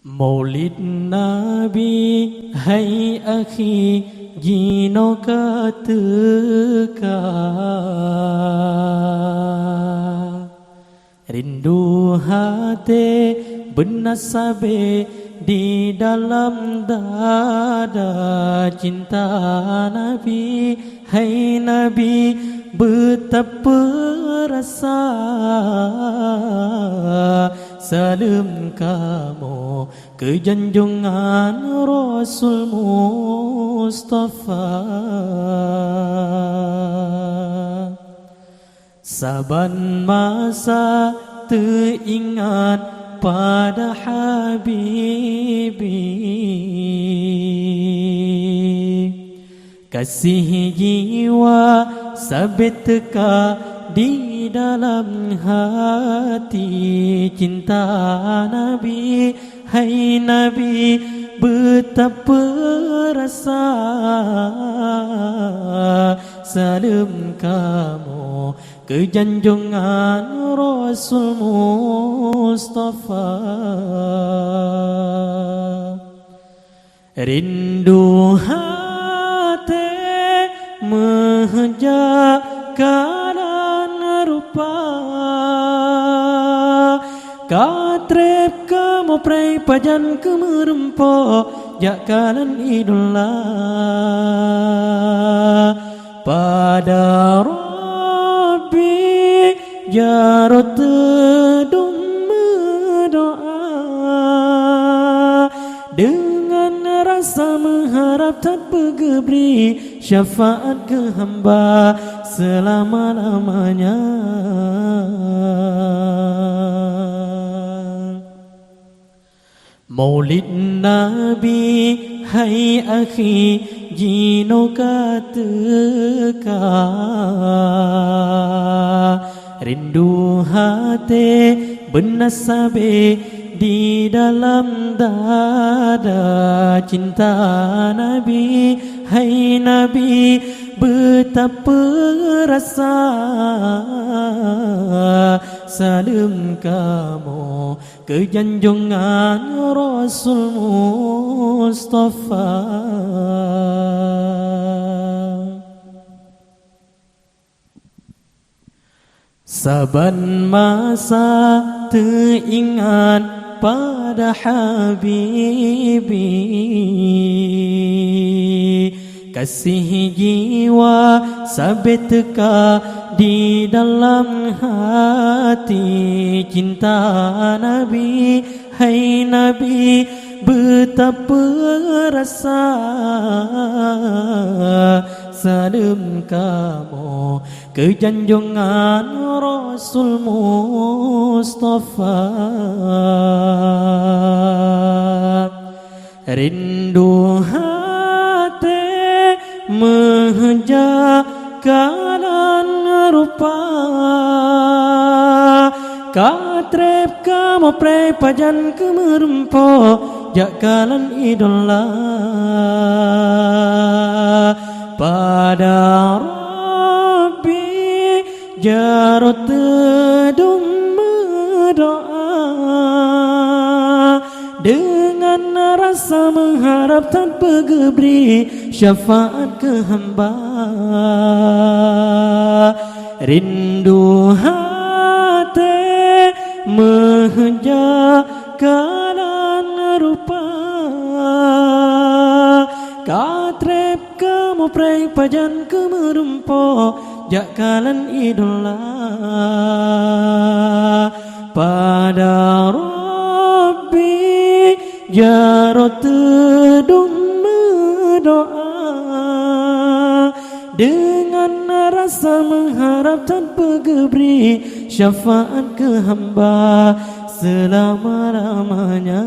Maulid Nabi, hai akhi, gino kateka. Rindu hati bernasabe di dalam dada cinta Nabi. Hai Nabi, betapa rasa salam kamu ke junjungan Rasul Mustafa. Saban masa teringat pada Habibi, kasih jiwa sabit teka di dalam hati cinta Nabi. Hai Nabi, betapa rasa salam kamu ke junjungan Rasul Mustafa. Rindu hati menjagakan rupa, katrep kamu pray pajan kemerempo jakalan idola pada Rabbi jarot tedung berdoa dengan rasa mengharap tak bergebri syafaat ke hamba selama-lamanya. Maulid Nabi, hai akhi, jino kateka. Rindu hati bernasabe di dalam dada cinta Nabi. Hai Nabi, betapa rasa salam kamu ke junjungan Rasul Mustafa. Saban masa teringat pada Habibi, kasih jiwa sabit teka di dalam hati cinta Nabi. Hai Nabi, betapa rasa salam kamu ke junjungan Rasul Mustafa. Rindu hati menjagakan rupa, katrep kamu pray pajan kemerempo jakalan idola pada Rabbi jarot tedung berdoa dengan rasa mengharap tak bergebri syafaat ke hamba. Rindu hati menjagakan rupa, katrep kamu pray pajan kemerempo jakalan idola pada Rabbi jarot tedung berdoa dengan rasa mengharap tak bergebri syafaat ke hamba selama-lamanya.